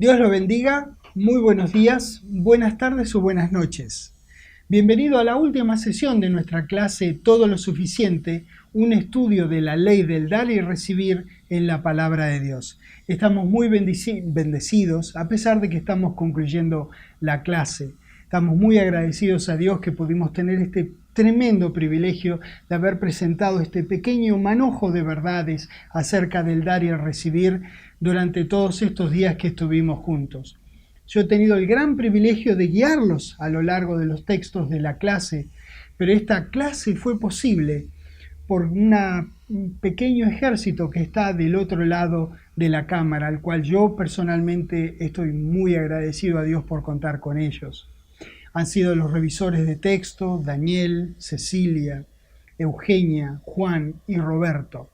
Dios lo bendiga, muy buenos días, buenas tardes o buenas noches. Bienvenido a la última sesión de nuestra clase Todo lo Suficiente, un estudio de la ley del dar y recibir en la palabra de Dios. Estamos muy bendecidos a pesar de que estamos concluyendo la clase. Estamos muy agradecidos a Dios que pudimos tener este tremendo privilegio de haber presentado este pequeño manojo de verdades acerca del dar y el recibir durante todos estos días que estuvimos juntos. Yo he tenido el gran privilegio de guiarlos a lo largo de los textos de la clase, pero esta clase fue posible por un pequeño ejército que está del otro lado de la cámara, al cual yo personalmente estoy muy agradecido a Dios por contar con ellos. Han sido los revisores de texto, Daniel, Cecilia, Eugenia, Juan y Roberto.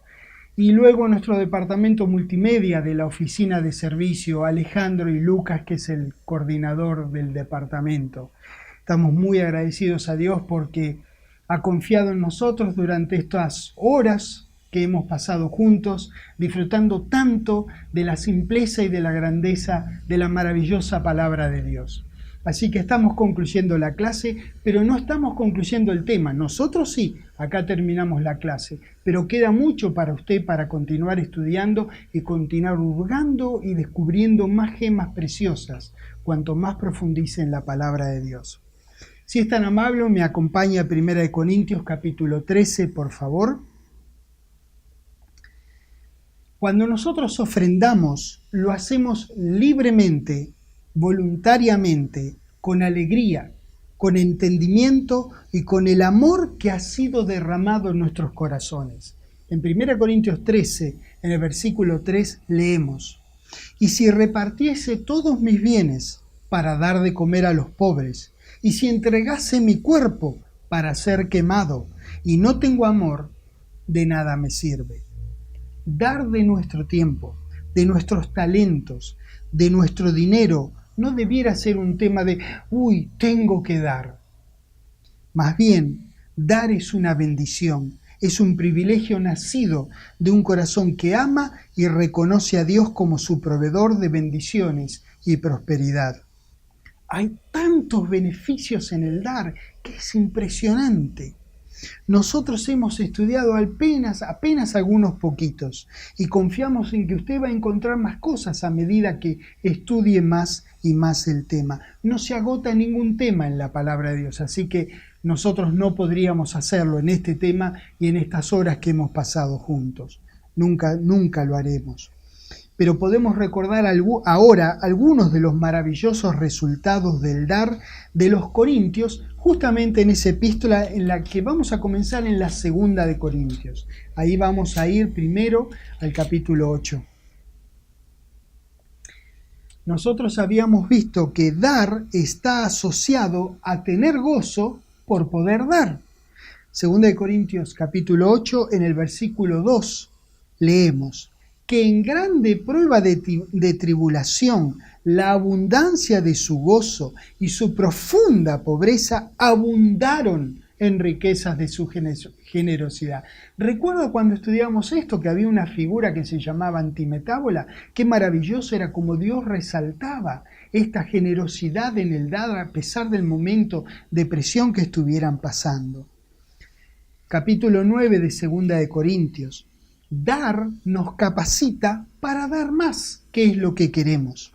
Y luego nuestro departamento multimedia de la oficina de servicio, Alejandro y Lucas, que es el coordinador del departamento. Estamos muy agradecidos a Dios porque ha confiado en nosotros durante estas horas que hemos pasado juntos, disfrutando tanto de la simpleza y de la grandeza de la maravillosa palabra de Dios. Así que estamos concluyendo la clase, pero no estamos concluyendo el tema. Nosotros sí, acá terminamos la clase, pero queda mucho para usted para continuar estudiando y continuar hurgando y descubriendo más gemas preciosas, cuanto más profundice en la palabra de Dios. Si es tan amable, me acompaña a 1 Corintios capítulo 13, por favor. Cuando nosotros ofrendamos, lo hacemos libremente, voluntariamente, con alegría, con entendimiento y con el amor que ha sido derramado en nuestros corazones. En 1 Corintios 13, en el versículo 3, leemos: «Y si repartiese todos mis bienes para dar de comer a los pobres, y si entregase mi cuerpo para ser quemado, y no tengo amor, de nada me sirve». Dar de nuestro tiempo, de nuestros talentos, de nuestro dinero, no debiera ser un tema de tengo que dar. Más bien, dar es una bendición, es un privilegio nacido de un corazón que ama y reconoce a Dios como su proveedor de bendiciones y prosperidad. Hay tantos beneficios en el dar que es impresionante. Nosotros hemos estudiado apenas algunos poquitos y confiamos en que usted va a encontrar más cosas a medida que estudie más y más el tema. No se agota ningún tema en la palabra de Dios, así que nosotros no podríamos hacerlo en este tema y en estas horas que hemos pasado juntos. Nunca lo haremos. Pero podemos recordar ahora algunos de los maravillosos resultados del dar de los Corintios, justamente en esa epístola en la que vamos a comenzar en la segunda de Corintios. Ahí vamos a ir primero al capítulo 8. Nosotros habíamos visto que dar está asociado a tener gozo por poder dar. Segunda de Corintios capítulo 8, en el versículo 2, leemos: «Que en grande prueba de tribulación, la abundancia de su gozo y su profunda pobreza abundaron en riquezas de su generosidad». Recuerdo cuando estudiamos esto que había una figura que se llamaba antimetábola. Qué maravilloso era como Dios resaltaba esta generosidad en el dar a pesar del momento de presión que estuvieran pasando. Capítulo 9 de Segunda de Corintios. Dar nos capacita para dar más, que es lo que queremos.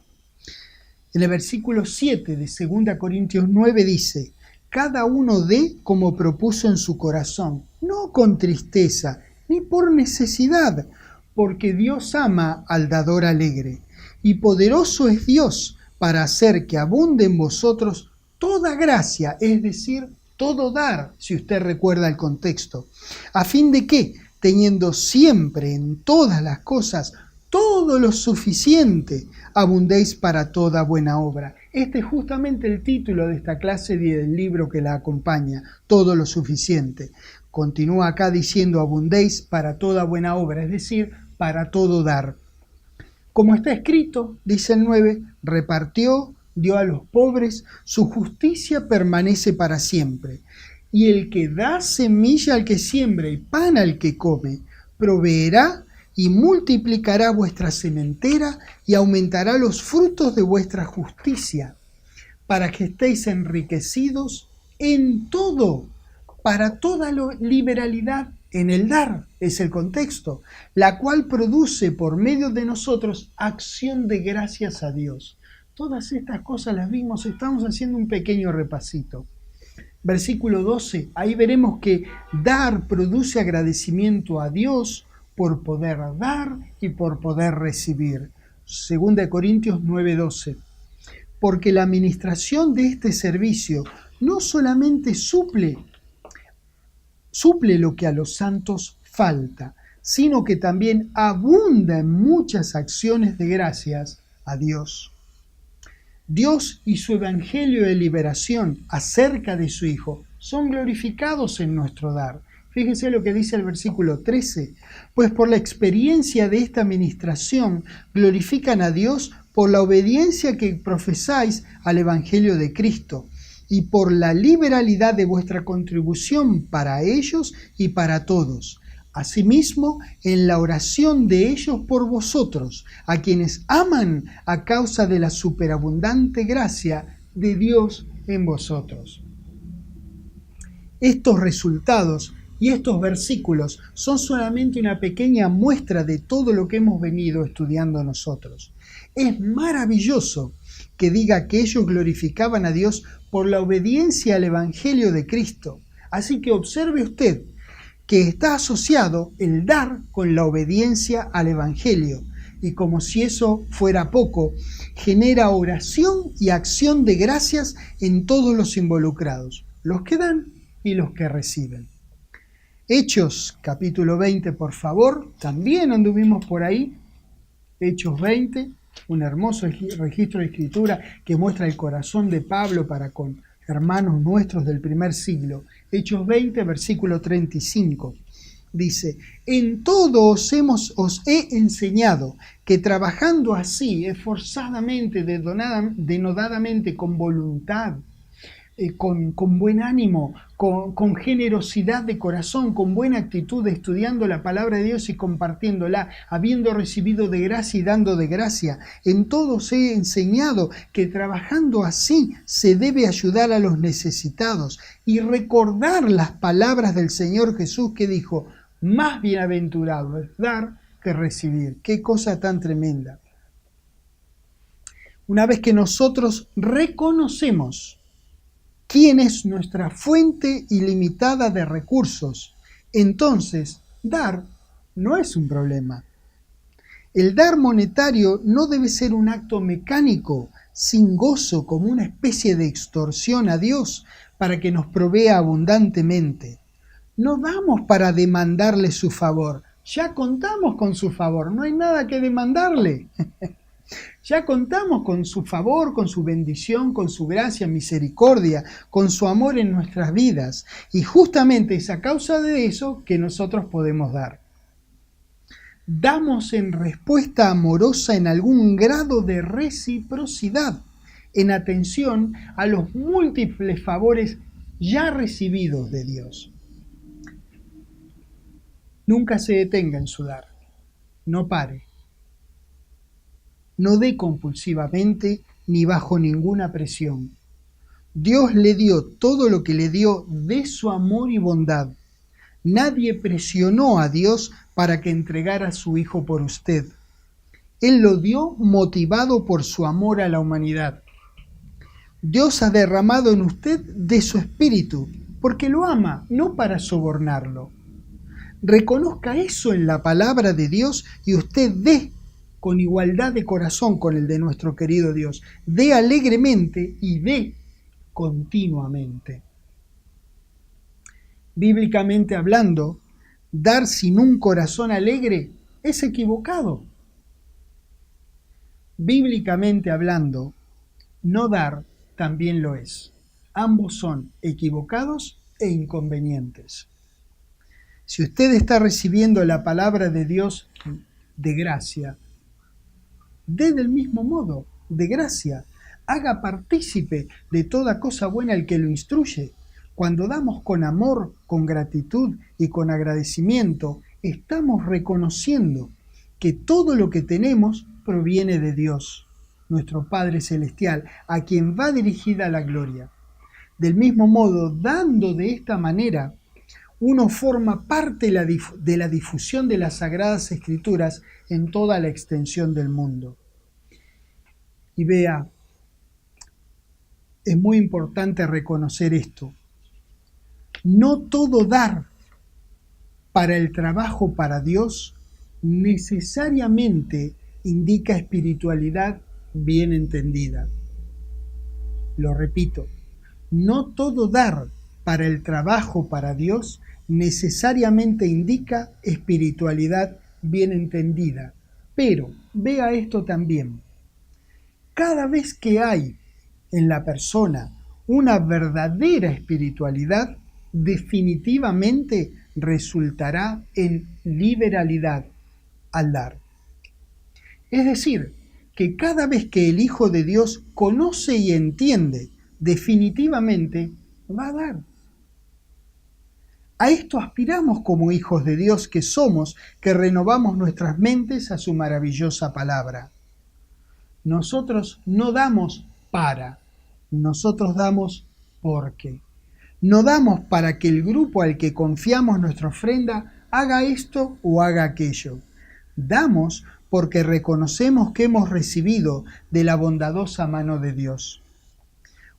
En el versículo 7 de 2 Corintios 9 dice: «Cada uno dé como propuso en su corazón, no con tristeza, ni por necesidad, porque Dios ama al dador alegre, y poderoso es Dios para hacer que abunde en vosotros toda gracia», es decir, todo dar, si usted recuerda el contexto, a fin de que, teniendo siempre en todas las cosas todo lo suficiente, abundéis para toda buena obra. Este es justamente el título de esta clase y del libro que la acompaña, Todo lo suficiente. Continúa acá diciendo abundéis para toda buena obra, es decir, para todo dar. Como está escrito, dice el 9, repartió, dio a los pobres, su justicia permanece para siempre. Y el que da semilla al que siembra y pan al que come, proveerá y multiplicará vuestra sementera y aumentará los frutos de vuestra justicia, para que estéis enriquecidos en todo, para toda liberalidad en el dar, es el contexto, la cual produce por medio de nosotros acción de gracias a Dios. Todas estas cosas las vimos, estamos haciendo un pequeño repasito. Versículo 12, ahí veremos que dar produce agradecimiento a Dios por poder dar y por poder recibir. 2 Corintios 9:12. Porque la administración de este servicio no solamente suple lo que a los santos falta, sino que también abunda en muchas acciones de gracias a Dios. Dios y su evangelio de liberación acerca de su Hijo son glorificados en nuestro dar. Fíjense lo que dice el versículo 13. Pues por la experiencia de esta administración glorifican a Dios por la obediencia que profesáis al evangelio de Cristo y por la liberalidad de vuestra contribución para ellos y para todos. Asimismo, en la oración de ellos por vosotros, a quienes aman a causa de la superabundante gracia de Dios en vosotros. Estos resultados y estos versículos son solamente una pequeña muestra de todo lo que hemos venido estudiando nosotros. Es maravilloso que diga que ellos glorificaban a Dios por la obediencia al Evangelio de Cristo. Así que observe usted que está asociado el dar con la obediencia al Evangelio. Y como si eso fuera poco, genera oración y acción de gracias en todos los involucrados, los que dan y los que reciben. Hechos, capítulo 20, por favor, también anduvimos por ahí. Hechos 20, un hermoso registro de escritura que muestra el corazón de Pablo para con hermanos nuestros del primer siglo. Hechos 20, versículo 35, dice: en todo os he enseñado que trabajando así, esforzadamente, denodadamente, con voluntad, con buen ánimo, con generosidad de corazón, con buena actitud, estudiando la palabra de Dios y compartiéndola, habiendo recibido de gracia y dando de gracia. En todo os he enseñado que trabajando así se debe ayudar a los necesitados y recordar las palabras del Señor Jesús que dijo: más bienaventurado es dar que recibir. ¡Qué cosa tan tremenda! Una vez que nosotros reconocemos quién es nuestra fuente ilimitada de recursos, entonces dar no es un problema. El dar monetario no debe ser un acto mecánico, sin gozo, como una especie de extorsión a Dios para que nos provea abundantemente. No damos para demandarle su favor, ya contamos con su favor, no hay nada que demandarle. Ya contamos con su favor, con su bendición, con su gracia, misericordia, con su amor en nuestras vidas. Y justamente es a causa de eso que nosotros podemos dar. Damos en respuesta amorosa en algún grado de reciprocidad, en atención a los múltiples favores ya recibidos de Dios. Nunca se detenga en su dar, no pare. No dé compulsivamente ni bajo ninguna presión. Dios le dio todo lo que le dio de su amor y bondad. Nadie presionó a Dios para que entregara a su Hijo por usted. Él lo dio motivado por su amor a la humanidad. Dios ha derramado en usted de su espíritu, porque lo ama, no para sobornarlo. Reconozca eso en la palabra de Dios y usted dé con igualdad de corazón con el de nuestro querido Dios. Dé alegremente y dé continuamente. Bíblicamente hablando, dar sin un corazón alegre es equivocado. Bíblicamente hablando, no dar también lo es. Ambos son equivocados e inconvenientes. Si usted está recibiendo la palabra de Dios de gracia, dé del mismo modo, de gracia. Haga partícipe de toda cosa buena al que lo instruye. Cuando damos con amor, con gratitud y con agradecimiento, estamos reconociendo que todo lo que tenemos proviene de Dios, nuestro Padre Celestial, a quien va dirigida la gloria. Del mismo modo, dando de esta manera, uno forma parte de la difusión de las Sagradas Escrituras en toda la extensión del mundo. Y vea, es muy importante reconocer esto. No todo dar para el trabajo para Dios necesariamente indica espiritualidad bien entendida. Lo repito, no todo dar para el trabajo para Dios necesariamente indica espiritualidad bien entendida. Pero vea esto también. Cada vez que hay en la persona una verdadera espiritualidad, definitivamente resultará en liberalidad al dar. Es decir, que cada vez que el Hijo de Dios conoce y entiende, definitivamente va a dar. A esto aspiramos como hijos de Dios que somos, que renovamos nuestras mentes a su maravillosa palabra. Nosotros no damos para, nosotros damos porque. No damos para que el grupo al que confiamos nuestra ofrenda haga esto o haga aquello. Damos porque reconocemos que hemos recibido de la bondadosa mano de Dios.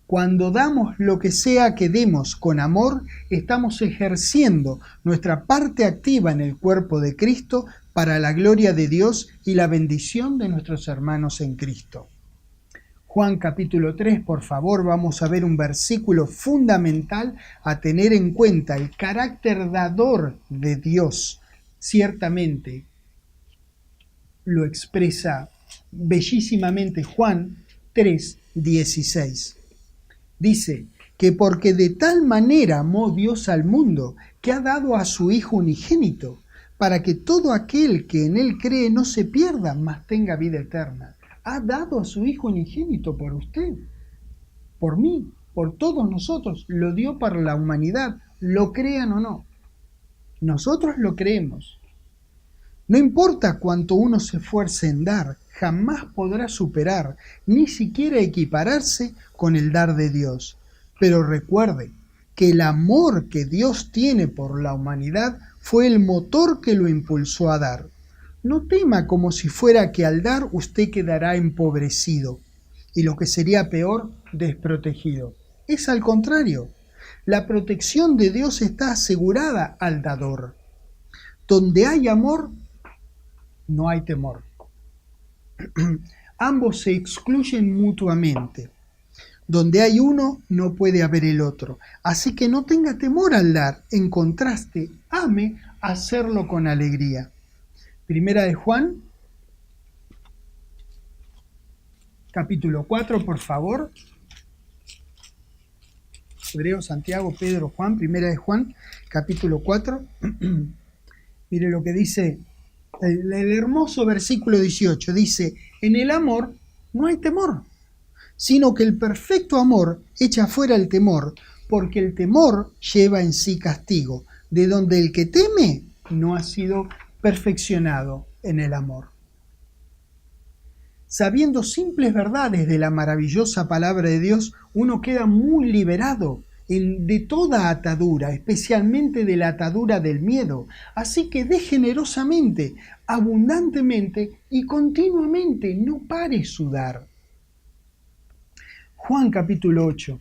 Cuando damos lo que sea que demos con amor, estamos ejerciendo nuestra parte activa en el cuerpo de Cristo para la gloria de Dios y la bendición de nuestros hermanos en Cristo. Juan capítulo 3, por favor, vamos a ver un versículo fundamental a tener en cuenta, el carácter dador de Dios. Ciertamente lo expresa bellísimamente Juan 3, 16. Dice que porque de tal manera amó Dios al mundo, que ha dado a su Hijo unigénito, para que todo aquel que en él cree no se pierda, mas tenga vida eterna. Ha dado a su Hijo unigénito por usted, por mí, por todos nosotros. Lo dio para la humanidad, lo crean o no. Nosotros lo creemos. No importa cuánto uno se esfuerce en dar, jamás podrá superar, ni siquiera equipararse con el dar de Dios. Pero recuerde que el amor que Dios tiene por la humanidad fue el motor que lo impulsó a dar. No tema como si fuera que al dar usted quedará empobrecido y lo que sería peor, desprotegido. Es al contrario, la protección de Dios está asegurada al dador. Donde hay amor, no hay temor. Ambos se excluyen mutuamente. Donde hay uno, no puede haber el otro. Así que no tenga temor al dar. En contraste, ame hacerlo con alegría. Primera de Juan, capítulo 4, por favor. Hebreo, Santiago, Pedro, Juan, Primera de Juan, capítulo 4. Mire lo que dice el hermoso versículo 18. Dice, en el amor no hay temor, sino que el perfecto amor echa fuera el temor, porque el temor lleva en sí castigo, de donde el que teme no ha sido perfeccionado en el amor. Sabiendo simples verdades de la maravillosa palabra de Dios, uno queda muy liberado de toda atadura, especialmente de la atadura del miedo. Así que dé generosamente, abundantemente y continuamente, no pare su dar. Juan capítulo 8.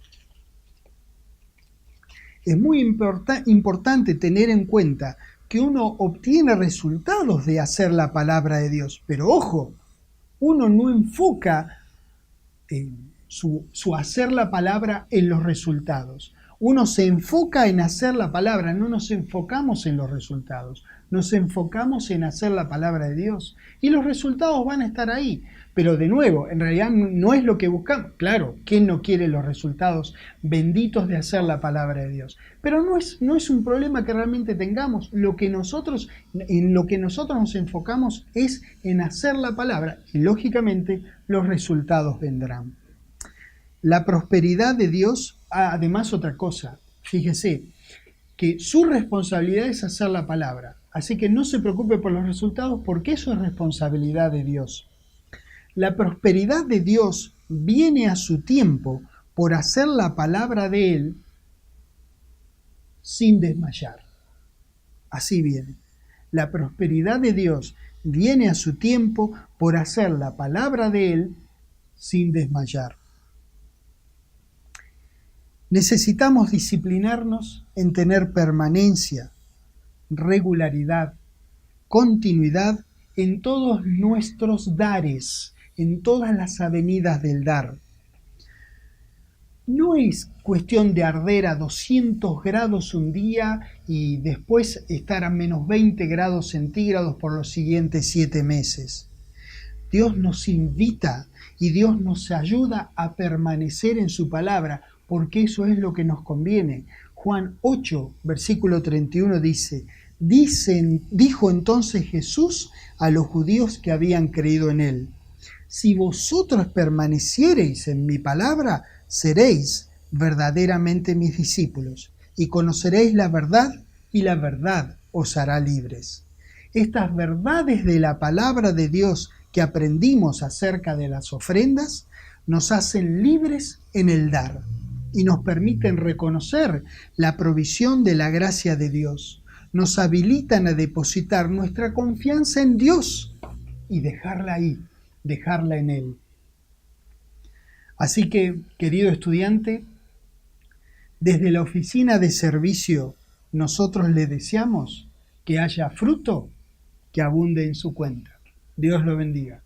Es muy importante tener en cuenta que uno obtiene resultados de hacer la palabra de Dios. Pero ojo, uno no enfoca su hacer la palabra en los resultados. Uno se enfoca en hacer la palabra, no nos enfocamos en los resultados. Nos enfocamos en hacer la palabra de Dios. Y los resultados van a estar ahí. Pero de nuevo, en realidad no es lo que buscamos. Claro, ¿quién no quiere los resultados benditos de hacer la palabra de Dios? Pero no es un problema que realmente tengamos. En lo que nosotros nos enfocamos es en hacer la palabra. Y lógicamente los resultados vendrán. La prosperidad de Dios, además otra cosa. Fíjese que su responsabilidad es hacer la palabra. Así que no se preocupe por los resultados porque eso es responsabilidad de Dios. La prosperidad de Dios viene a su tiempo por hacer la palabra de Él sin desmayar. Así viene. La prosperidad de Dios viene a su tiempo por hacer la palabra de Él sin desmayar. Necesitamos disciplinarnos en tener permanencia, regularidad, continuidad en todos nuestros dares, en todas las avenidas del dar. No es cuestión de arder a 200 grados un día y después estar a menos 20 grados centígrados por los siguientes 7 meses. Dios nos invita y Dios nos ayuda a permanecer en su palabra, porque eso es lo que nos conviene. Juan 8, versículo 31 dijo entonces Jesús a los judíos que habían creído en él: si vosotros permaneciereis en mi palabra, seréis verdaderamente mis discípulos, y conoceréis la verdad, y la verdad os hará libres. Estas verdades de la palabra de Dios que aprendimos acerca de las ofrendas nos hacen libres en el dar y nos permiten reconocer la provisión de la gracia de Dios. Nos habilitan a depositar nuestra confianza en Dios y dejarla ahí, dejarla en Él. Así que, querido estudiante, desde la oficina de servicio nosotros le deseamos que haya fruto que abunde en su cuenta. Dios lo bendiga.